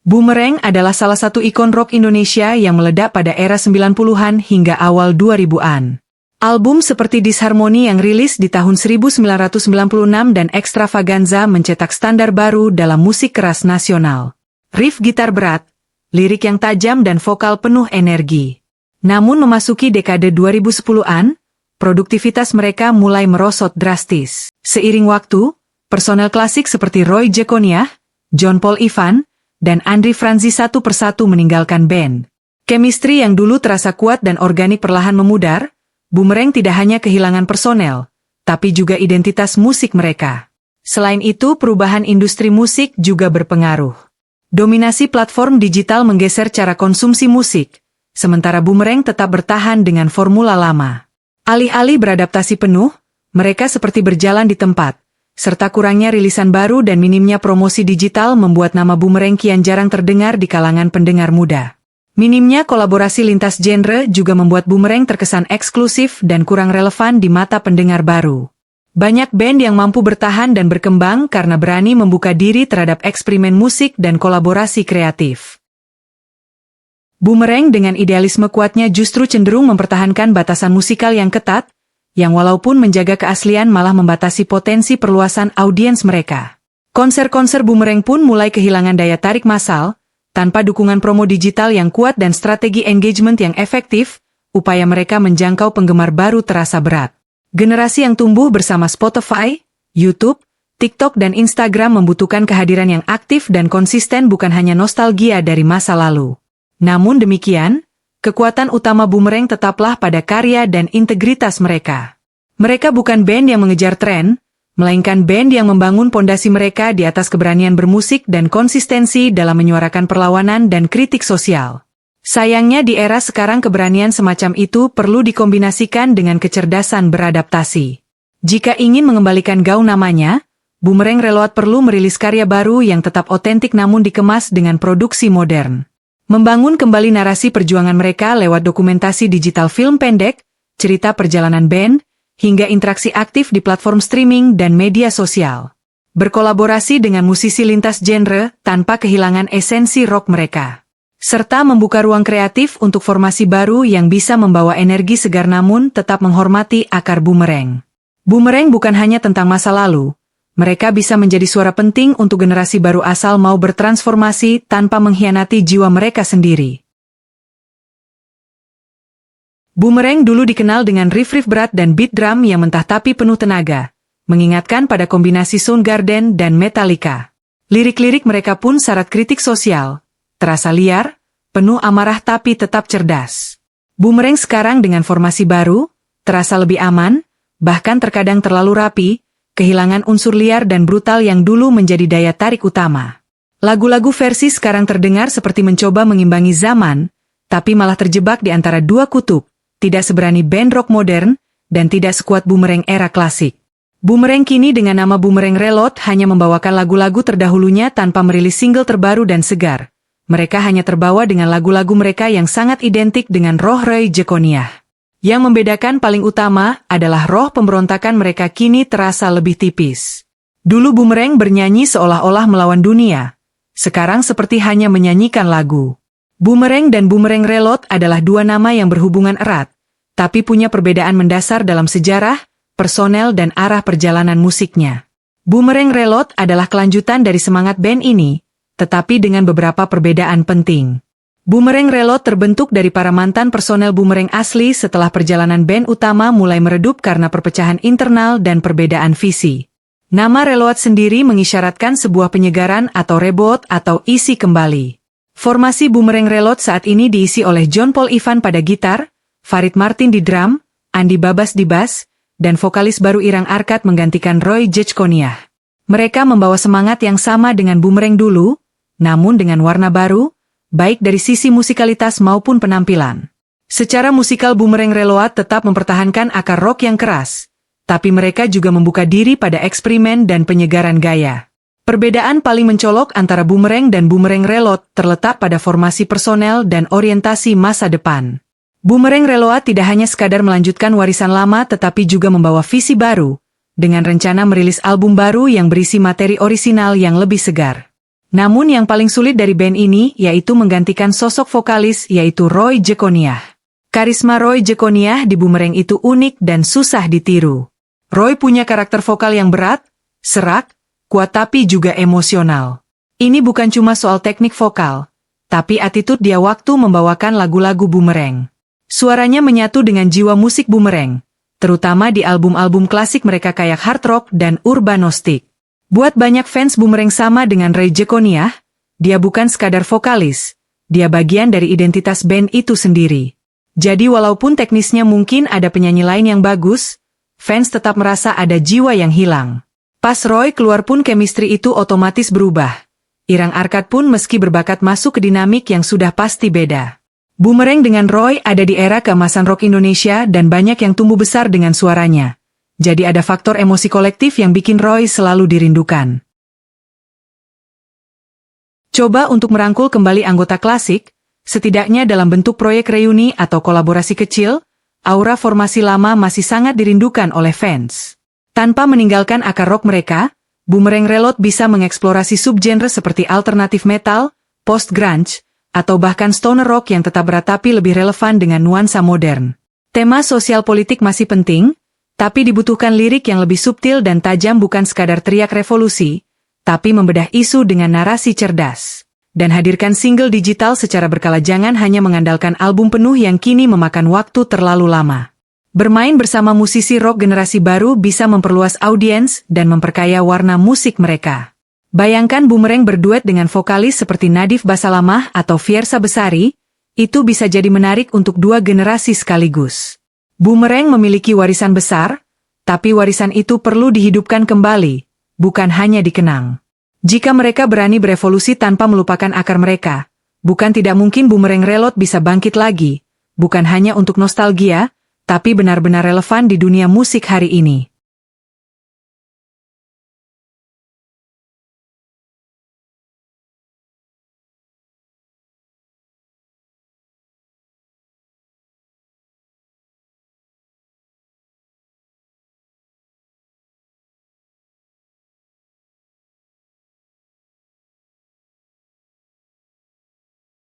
Boomerang adalah salah satu ikon rock Indonesia yang meledak pada era 90-an hingga awal 2000-an. Album seperti Disharmony yang rilis di tahun 1996 dan Extravaganza mencetak standar baru dalam musik keras nasional. Riff gitar berat, lirik yang tajam dan vokal penuh energi. Namun memasuki dekade 2010-an, produktivitas mereka mulai merosot drastis. Seiring waktu, personel klasik seperti Roy Jekoniah, John Paul Ivan, dan Andri Franzi satu persatu meninggalkan band. Chemistry yang dulu terasa kuat dan organik perlahan memudar. Boomerang tidak hanya kehilangan personel, tapi juga identitas musik mereka. Selain itu, perubahan industri musik juga berpengaruh. Dominasi platform digital menggeser cara konsumsi musik, sementara Boomerang tetap bertahan dengan formula lama. Alih-alih beradaptasi penuh, mereka seperti berjalan di tempat, serta kurangnya rilisan baru dan minimnya promosi digital membuat nama Boomerang kian jarang terdengar di kalangan pendengar muda. Minimnya kolaborasi lintas genre juga membuat Boomerang terkesan eksklusif dan kurang relevan di mata pendengar baru. Banyak band yang mampu bertahan dan berkembang karena berani membuka diri terhadap eksperimen musik dan kolaborasi kreatif. Boomerang dengan idealisme kuatnya justru cenderung mempertahankan batasan musikal yang ketat, yang walaupun menjaga keaslian malah membatasi potensi perluasan audiens mereka. Konser-konser Boomerang pun mulai kehilangan daya tarik massal, tanpa dukungan promo digital yang kuat dan strategi engagement yang efektif, upaya mereka menjangkau penggemar baru terasa berat. Generasi yang tumbuh bersama Spotify, YouTube, TikTok dan Instagram membutuhkan kehadiran yang aktif dan konsisten bukan hanya nostalgia dari masa lalu. Namun demikian, kekuatan utama Boomerang tetaplah pada karya dan integritas mereka. Mereka bukan band yang mengejar tren, melainkan band yang membangun pondasi mereka di atas keberanian bermusik dan konsistensi dalam menyuarakan perlawanan dan kritik sosial. Sayangnya di era sekarang keberanian semacam itu perlu dikombinasikan dengan kecerdasan beradaptasi. Jika ingin mengembalikan gaung namanya, Boomerang Reload perlu merilis karya baru yang tetap otentik namun dikemas dengan produksi modern. Membangun kembali narasi perjuangan mereka lewat dokumentasi digital film pendek, cerita perjalanan band, hingga interaksi aktif di platform streaming dan media sosial. Berkolaborasi dengan musisi lintas genre tanpa kehilangan esensi rock mereka. Serta membuka ruang kreatif untuk formasi baru yang bisa membawa energi segar namun tetap menghormati akar Boomerang. Boomerang bukan hanya tentang masa lalu. Mereka bisa menjadi suara penting untuk generasi baru asal mau bertransformasi tanpa mengkhianati jiwa mereka sendiri. Boomerang dulu dikenal dengan riff-riff berat dan beat drum yang mentah tapi penuh tenaga, mengingatkan pada kombinasi Soundgarden dan Metallica. Lirik-lirik mereka pun syarat kritik sosial, terasa liar, penuh amarah tapi tetap cerdas. Boomerang sekarang dengan formasi baru, terasa lebih aman, bahkan terkadang terlalu rapi, kehilangan unsur liar dan brutal yang dulu menjadi daya tarik utama. Lagu-lagu versi sekarang terdengar seperti mencoba mengimbangi zaman, tapi malah terjebak di antara dua kutub, tidak seberani band rock modern, dan tidak sekuat Boomerang era klasik. Boomerang kini dengan nama Boomerang Reload hanya membawakan lagu-lagu terdahulunya tanpa merilis single terbaru dan segar. Mereka hanya terbawa dengan lagu-lagu mereka yang sangat identik dengan roh Roy Jekoniah. Yang membedakan paling utama adalah roh pemberontakan mereka kini terasa lebih tipis. Dulu Boomerang bernyanyi seolah-olah melawan dunia. Sekarang seperti hanya menyanyikan lagu. Boomerang dan Boomerang Reload adalah dua nama yang berhubungan erat, tapi punya perbedaan mendasar dalam sejarah, personel dan arah perjalanan musiknya. Boomerang Reload adalah kelanjutan dari semangat band ini, tetapi dengan beberapa perbedaan penting. Boomerang Reload terbentuk dari para mantan personel Boomerang asli setelah perjalanan band utama mulai meredup karena perpecahan internal dan perbedaan visi. Nama Reload sendiri mengisyaratkan sebuah penyegaran atau reboot atau isi kembali. Formasi Boomerang Reload saat ini diisi oleh John Paul Ivan pada gitar, Farid Martin di drum, Andi Babas di bass, dan vokalis baru Irang Arkat menggantikan Roy Jekoniah. Mereka membawa semangat yang sama dengan Boomerang dulu, namun dengan warna baru, baik dari sisi musikalitas maupun penampilan. Secara musikal Boomerang Reload tetap mempertahankan akar rock yang keras, tapi mereka juga membuka diri pada eksperimen dan penyegaran gaya. Perbedaan paling mencolok antara Boomerang dan Boomerang Reload terletak pada formasi personel dan orientasi masa depan. Boomerang Reload tidak hanya sekadar melanjutkan warisan lama tetapi juga membawa visi baru, dengan rencana merilis album baru yang berisi materi orisinal yang lebih segar. Namun yang paling sulit dari band ini yaitu menggantikan sosok vokalis yaitu Roy Jeconiah. Karisma Roy Jeconiah di Boomerang itu unik dan susah ditiru. Roy punya karakter vokal yang berat, serak, kuat tapi juga emosional. Ini bukan cuma soal teknik vokal, tapi attitude dia waktu membawakan lagu-lagu Boomerang. Suaranya menyatu dengan jiwa musik Boomerang, terutama di album-album klasik mereka kayak hard rock dan urbanostik. Buat banyak fans Boomerang sama dengan Roy Jeconiah, dia bukan sekadar vokalis, dia bagian dari identitas band itu sendiri. Jadi walaupun teknisnya mungkin ada penyanyi lain yang bagus, fans tetap merasa ada jiwa yang hilang. Pas Roy keluar pun chemistry itu otomatis berubah. Irang Arkad pun meski berbakat masuk ke dinamik yang sudah pasti beda. Boomerang dengan Roy ada di era keemasan rock Indonesia dan banyak yang tumbuh besar dengan suaranya. Jadi ada faktor emosi kolektif yang bikin Roy selalu dirindukan. Coba untuk merangkul kembali anggota klasik, setidaknya dalam bentuk proyek reuni atau kolaborasi kecil, aura formasi lama masih sangat dirindukan oleh fans. Tanpa meninggalkan akar rock mereka, Boomerang Reload bisa mengeksplorasi subgenre seperti alternatif metal, post-grunge, atau bahkan stoner rock yang tetap berat tapi lebih relevan dengan nuansa modern. Tema sosial politik masih penting, tapi dibutuhkan lirik yang lebih subtil dan tajam bukan sekadar teriak revolusi, tapi membedah isu dengan narasi cerdas. Dan hadirkan single digital secara berkala, jangan hanya mengandalkan album penuh yang kini memakan waktu terlalu lama. Bermain bersama musisi rock generasi baru bisa memperluas audiens dan memperkaya warna musik mereka. Bayangkan Boomerang berduet dengan vokalis seperti Nadif Basalamah atau Fiersa Besari, itu bisa jadi menarik untuk dua generasi sekaligus. Boomerang memiliki warisan besar, tapi warisan itu perlu dihidupkan kembali, bukan hanya dikenang. Jika mereka berani berevolusi tanpa melupakan akar mereka, bukan tidak mungkin Boomerang Reload bisa bangkit lagi, bukan hanya untuk nostalgia, tapi benar-benar relevan di dunia musik hari ini.